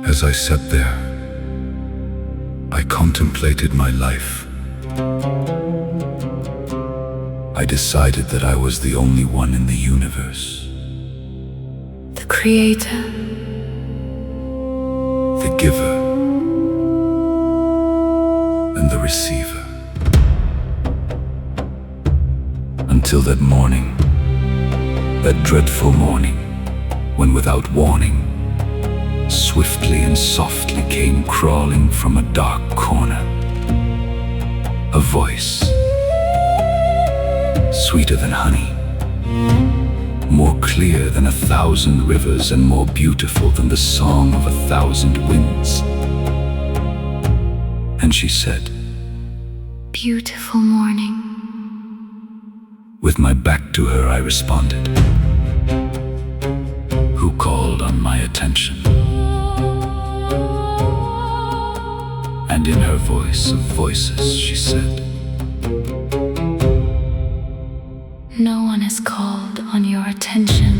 As I sat there, I contemplated my life. I decided that I was the only one in the universe. The creator. The giver. And the receiver. Until that morning, that dreadful morning, when without warning, swiftly and softly came crawling from a dark corner a voice, sweeter than honey, more clear than 1,000 rivers, and more beautiful than the song of 1,000 winds. And she said, "Beautiful morning." With my back to her, I responded, "Who called on my attention?" And in her voice of voices, she said, "No one has called on your attention."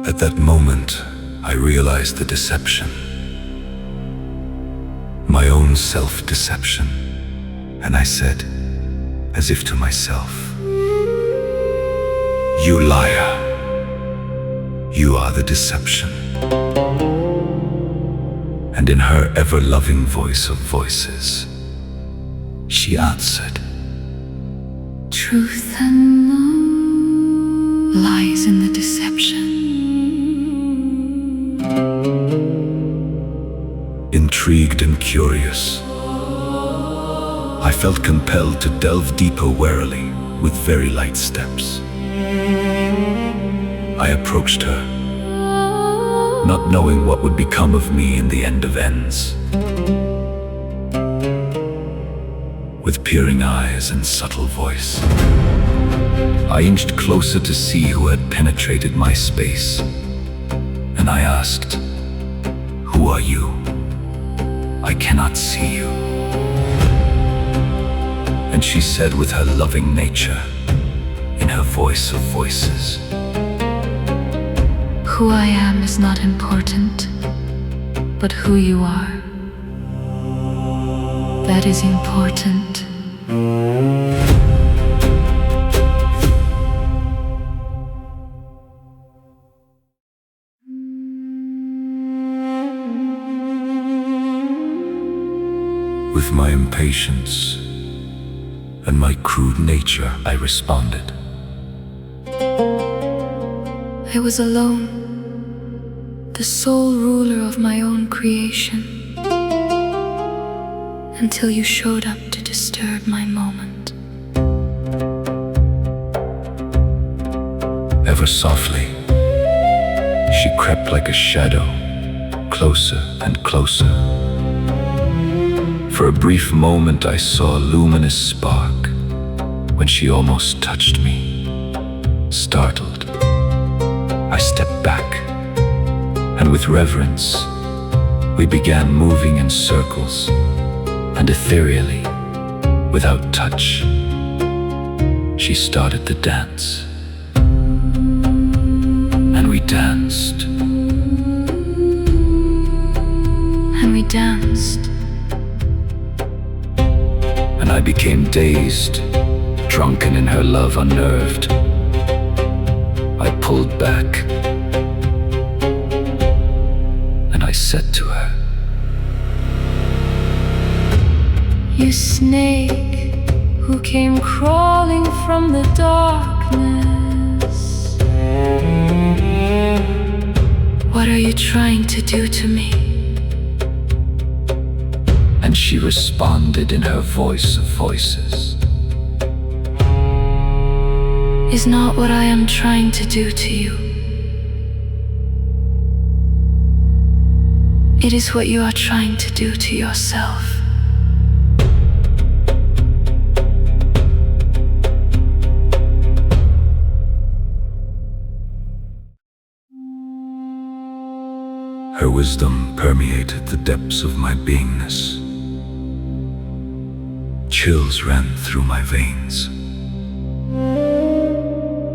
At that moment, I realized the deception, my own self-deception, and I said, as if to myself, "You liar, you are the deception." And in her ever-loving voice of voices, she answered, "Truth and love lies in the deception." Intrigued and curious, I felt compelled to delve deeper warily with very light steps. I approached her, not knowing what would become of me in the end of ends. With peering eyes and subtle voice, I inched closer to see who had penetrated my space, and I asked, "Who are you? I cannot see you." And she said with her loving nature, in her voice of voices, "Who I am is not important, but who you are. That is important." With my impatience and my crude nature, I responded, I was alone, the sole ruler of my own creation, until you showed up to disturb my moment. Ever softly, she crept like a shadow, closer and closer. For a brief moment I saw a luminous spark when she almost touched me. Startled, I stepped back, and with reverence, we began moving in circles, and ethereally, without touch, she started the dance. And we danced. And we danced. And I became dazed, drunken in her love, unnerved. I pulled back, and I said to her, "You snake who came crawling from the darkness, what are you trying to do to me?" And she responded in her voice of voices, "Is not what I am trying to do to you. It is what you are trying to do to yourself." wisdom permeated the depths of my beingness. Chills ran through my veins.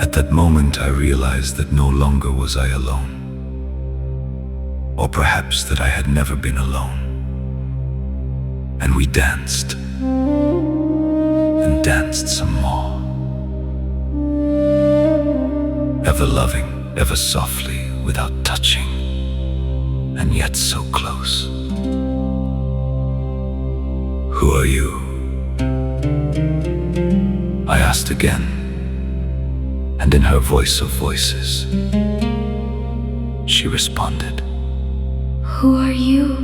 At that moment, I realized that no longer was I alone. Or perhaps that I had never been alone. And we danced. And danced some more. Ever loving, ever softly, without touching. And yet so close. Who are you? I asked again, and in her voice of voices, she responded, Who are you?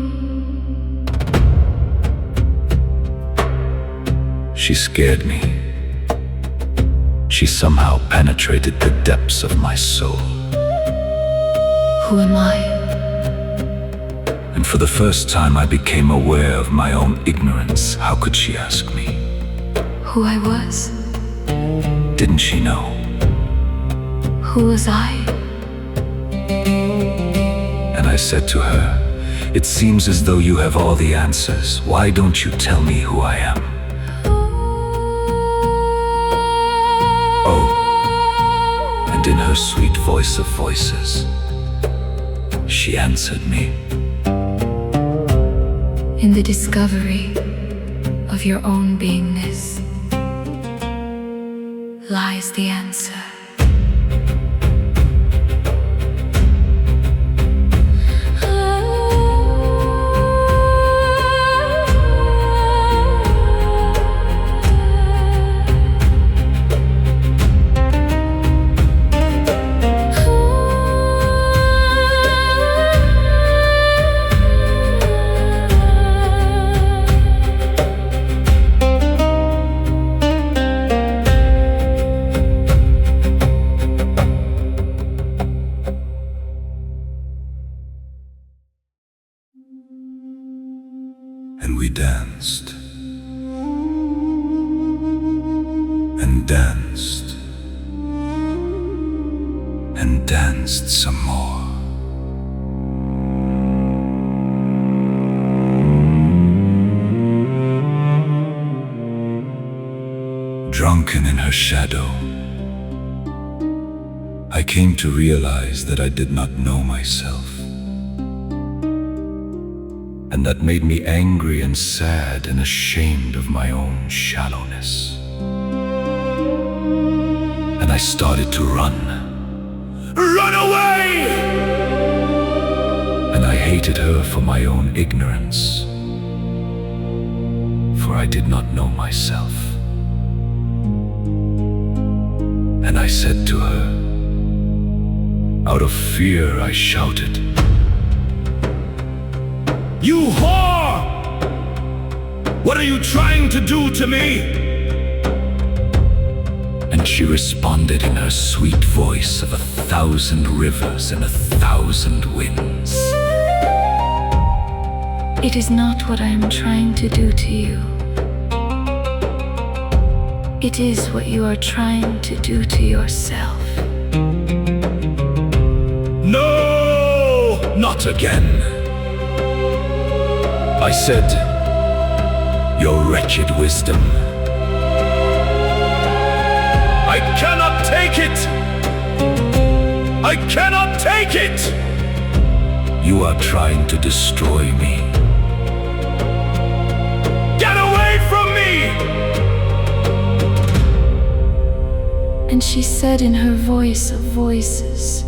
She scared me. She somehow penetrated the depths of my soul. Who am I? And for the first time I became aware of my own ignorance. How could she ask me Who I was? Didn't she know? Who was I? And I said to her, it seems as though you have all the answers. Why don't you tell me who I am? Oh, and in her sweet voice of voices, she answered me. In the discovery of your own beingness lies the answer. And we danced, and danced, and danced some more. Drunken in her shadow, I came to realize that I did not know myself. And that made me angry and sad and ashamed of my own shallowness. And I started to run. Run away! And I hated her for my own ignorance, for I did not know myself. And I said to her, out of fear I shouted, "You whore! What are you trying to do to me?" And she responded in her sweet voice of 1,000 rivers and 1,000 winds. It is not what I am trying to do to you. It is what you are trying to do to yourself. No, not again. I said, your wretched wisdom. I cannot take it! I cannot take it! You are trying to destroy me. Get away from me! And she said in her voice of voices,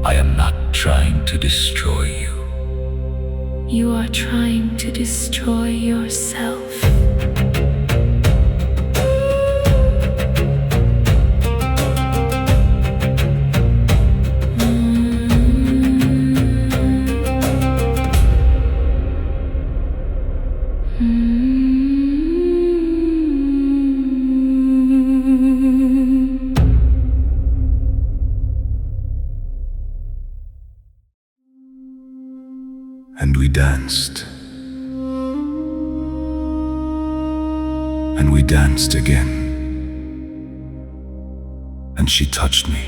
I am not trying to destroy you. You are trying to destroy yourself. And we danced. And we danced again. And she touched me.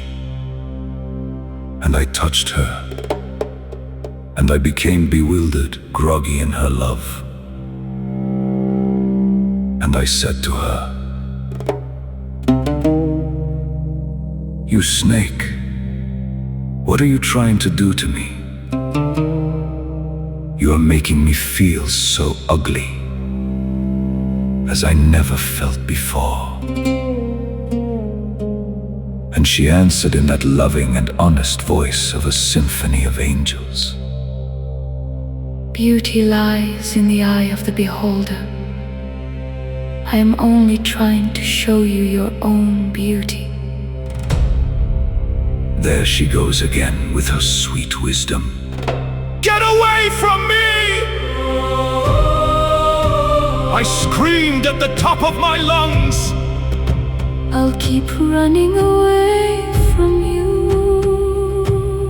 And I touched her. and I became bewildered, groggy in her love. And I said to her, "You snake, what are you trying to do to me? You are making me feel so ugly, as I never felt before." And she answered in that loving and honest voice of a symphony of angels, Beauty lies in the eye of the beholder. I am only trying to show you your own beauty. There she goes again with her sweet wisdom. "Get away from me!" I screamed at the top of my lungs. I'll keep running away from you.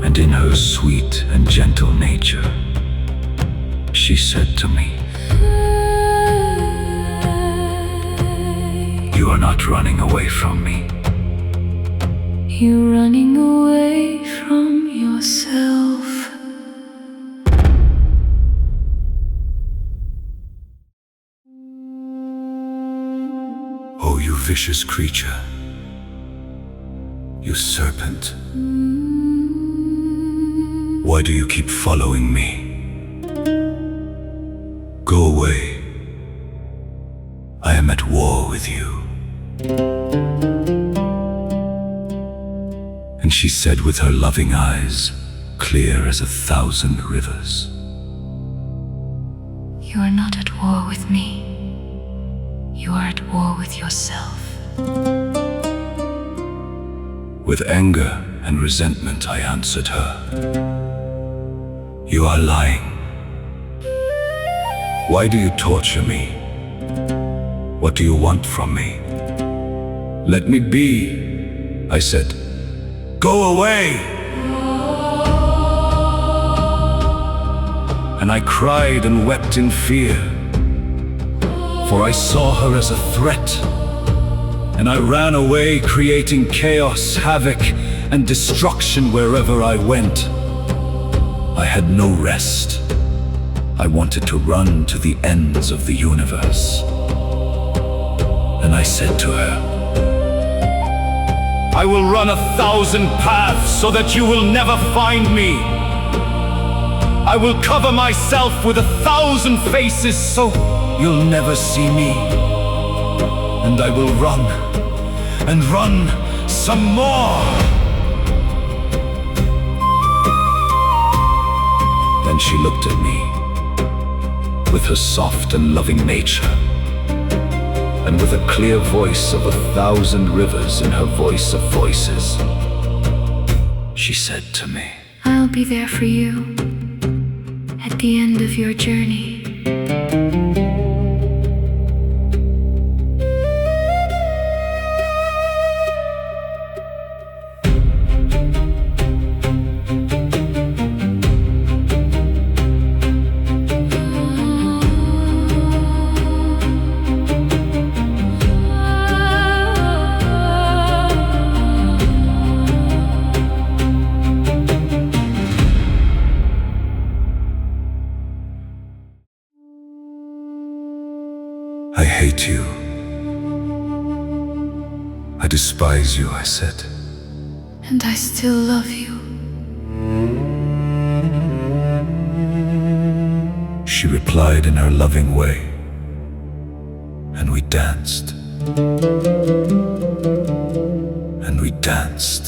And in her sweet and gentle nature, she said to me, "You are not running away from me. You're running away from yourself." Oh, you vicious creature, you serpent. Why do you keep following me? Go away. I am at war with you." And she said with her loving eyes, clear as 1,000 rivers, You are not at war with me. You are at war with yourself. With anger and resentment I answered her, "You are lying. Why do you torture me? What do you want from me? Let me be," I said. "Go away!" And I cried and wept in fear, for I saw her as a threat. And I ran away, creating chaos, havoc, and destruction wherever I went. I had no rest. I wanted to run to the ends of the universe. And I said to her, "I will run 1,000 paths so that you will never find me. I will cover myself with 1,000 faces so you'll never see me. And I will run and run some more." Then she looked at me with her soft and loving nature, and with a clear voice of 1,000 rivers in her voice of voices, she said to me, I'll be there for you at the end of your journey. "I hate you. I despise you," I said. And I still love you. She replied in her loving way, and we danced. And we danced.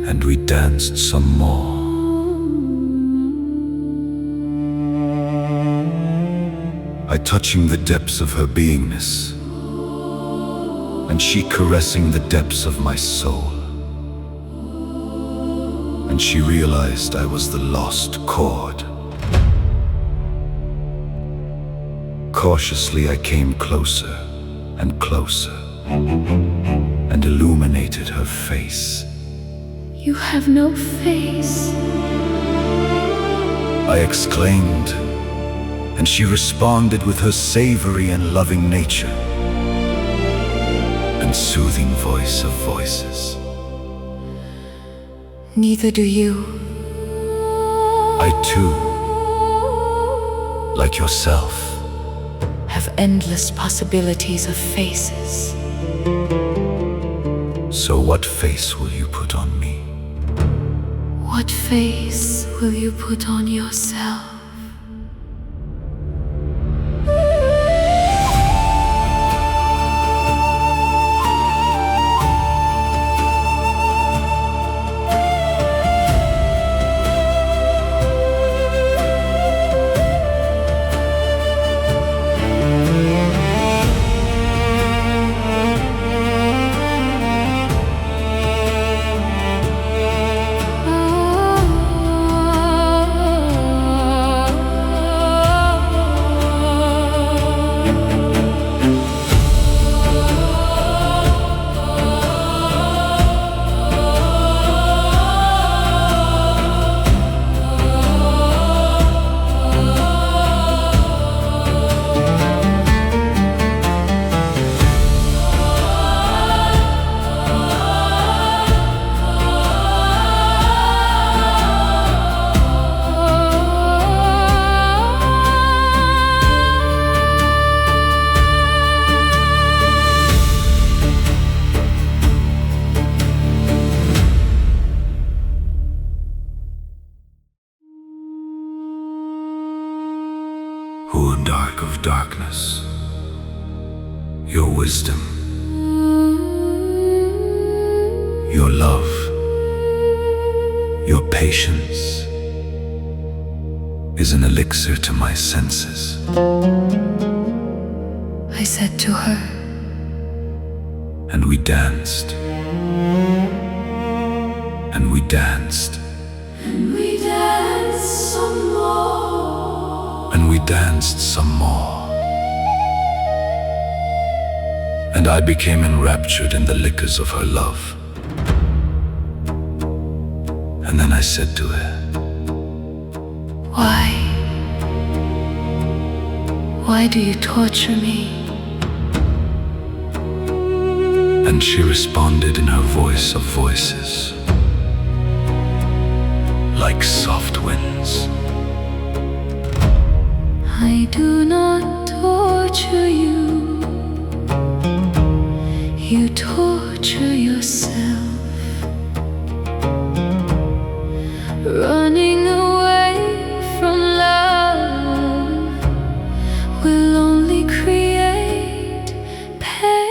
And we danced some more. I touching the depths of her beingness, and she caressing the depths of my soul. And she realized I was the lost chord. Cautiously I came closer and closer, and illuminated her face. You have no face. I exclaimed, and she responded with her savory and loving nature and soothing voice of voices. Neither do you. I too, like yourself, Have endless possibilities of faces. so what face will you put on me? What face will you put on yourself? Who dark of darkness, your wisdom, your love, your patience is an elixir to my senses. I said to her, And we danced, and we danced, and we danced some more. and we danced some more. And I became enraptured in the liquors of her love. And then I said to her, Why? Why do you torture me? and she responded in her voice of voices, like soft winds. I do not torture you. You torture yourself. Running away from love will only create pain.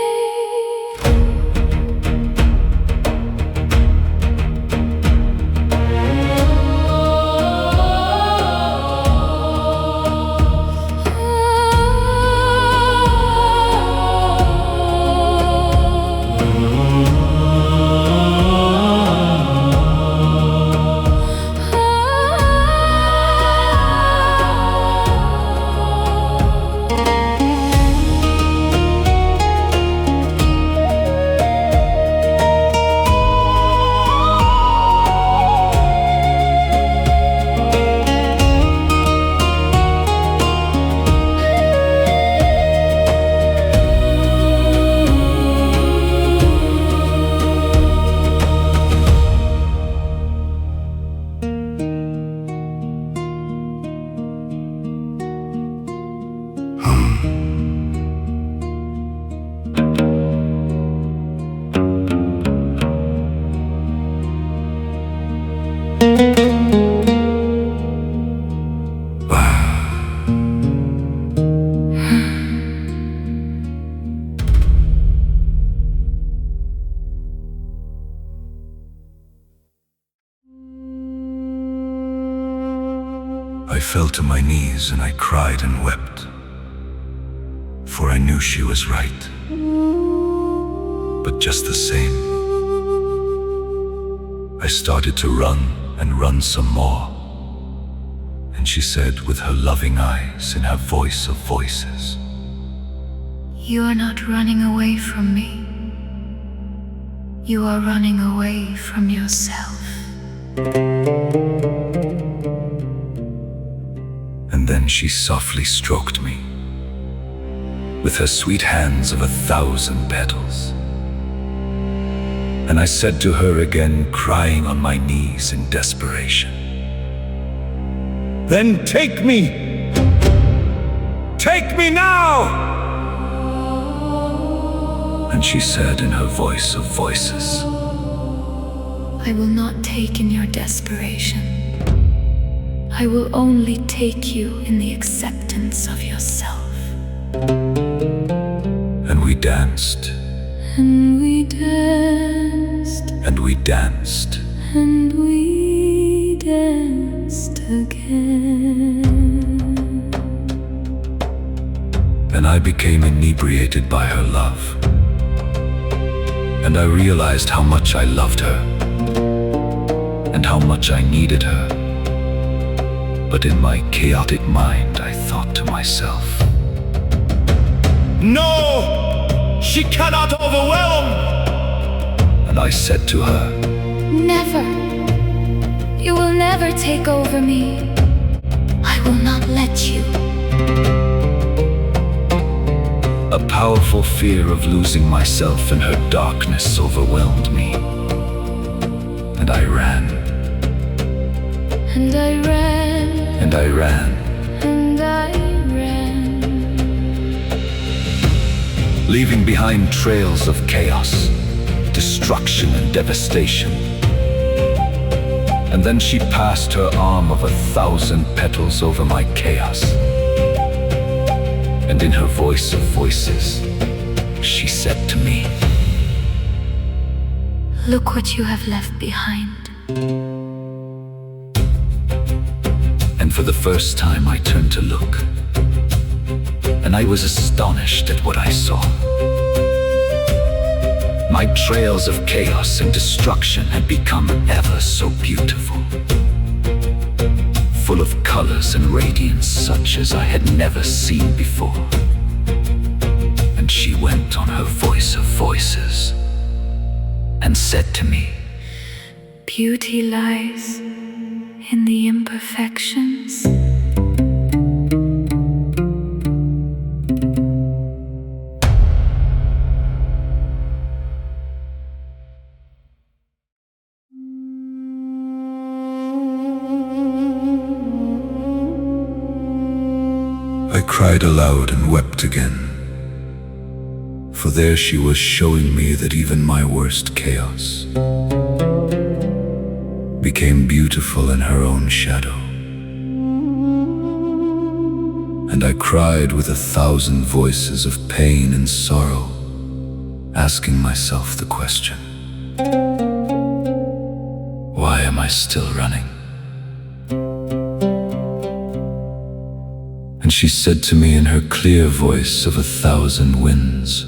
I fell to my knees and I cried and wept, for I knew she was right. But just the same, I started to run and run some more. And she said with her loving eyes in her voice of voices, You are not running away from me. You are running away from yourself. And then she softly stroked me with her sweet hands of 1,000 petals. And I said to her again, crying on my knees in desperation, "Then take me! Take me now!" And she said in her voice of voices, I will not take in your desperation. I will only take you in the acceptance of yourself. And we danced, And we danced, and we danced, and we danced again. and I became inebriated by her love. And I realized how much I loved her, and how much I needed her. But in my chaotic mind, I thought to myself, "No! She cannot overwhelm!" And I said to her, Never. You will never take over me. I will not let you. A powerful fear of losing myself in her darkness overwhelmed me. And I ran, And I ran, and I ran, and I ran. leaving behind trails of chaos, destruction and devastation. And then she passed her arm of 1,000 petals over my chaos. And in her voice of voices, she said to me, Look what you have left behind. And for the first time I turned to look, and I was astonished at what I saw. My trails of chaos and destruction had become ever so beautiful, full of colors and radiance such as I had never seen before. And she went on her voice of voices and said to me, Beauty lies in the imperfections. I cried aloud and wept again, for there she was showing me that even my worst chaos became beautiful in her own shadow. And I cried with 1,000 voices of pain and sorrow, asking myself the question, why am I still running? And she said to me in her clear voice of 1,000 winds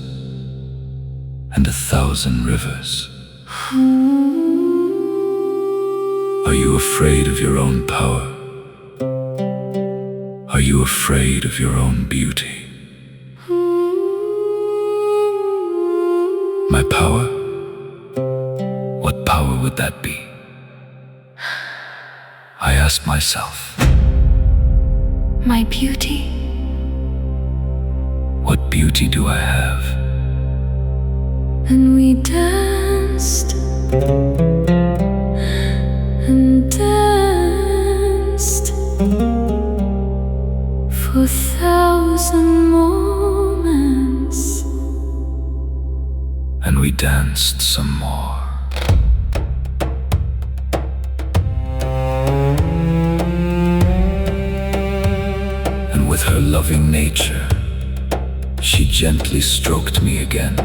and 1,000 rivers, are you afraid of your own power? Are you afraid of your own beauty? My power? What power would that be? I asked myself. My beauty. What beauty do I have? And we danced and danced for 1,000 moments. And we danced some more. With her loving nature, she gently stroked me again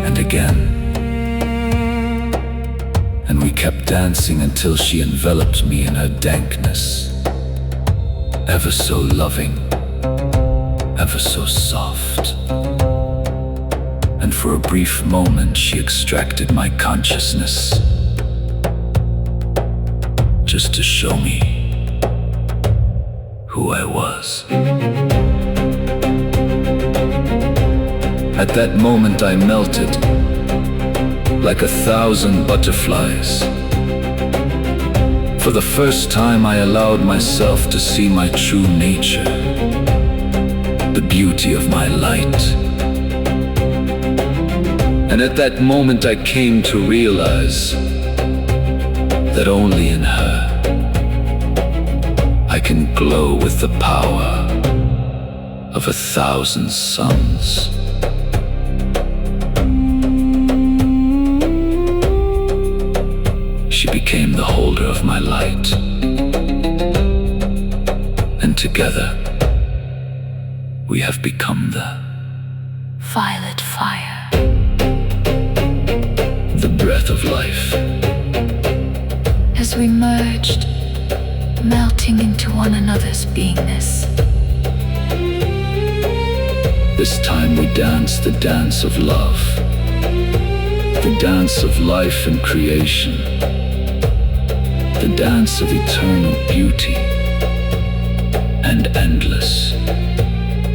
and again. And we kept dancing until she enveloped me in her dankness, ever so loving, ever so soft. And for a brief moment she extracted my consciousness, just to show me who I was. At that moment I melted like 1,000 butterflies. For the first time I allowed myself to see my true nature, the beauty of my light. And at that moment I came to realize that only in her I can glow with the power of 1,000 suns. She became the holder of my light, and together we have become the Violet fire. the breath of life. As we merged, melting into one another's beingness. This time we dance the dance of love, the dance of life and creation, the dance of eternal beauty and endless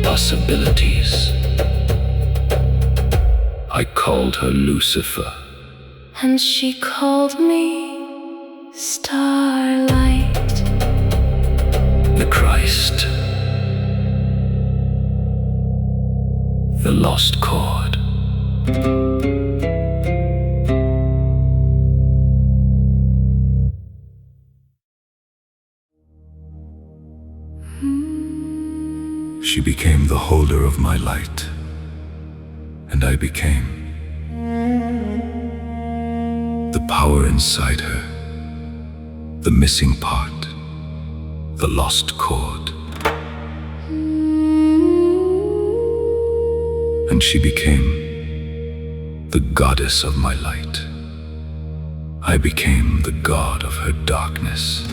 possibilities. I called her Lucifer, And she called me Starlight. the Christ, the lost chord. She became the holder of my light, and I became the power inside her, the missing part, the lost chord. And she became the goddess of my light. I became the god of her darkness.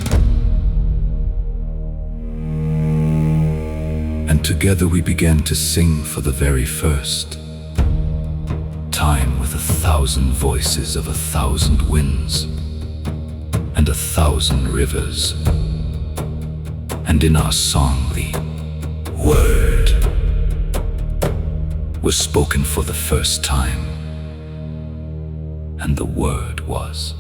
And together we began to sing for the very first time with 1,000 voices of 1,000 winds and 1,000 rivers. And in our song the word was spoken for the first time, and the word was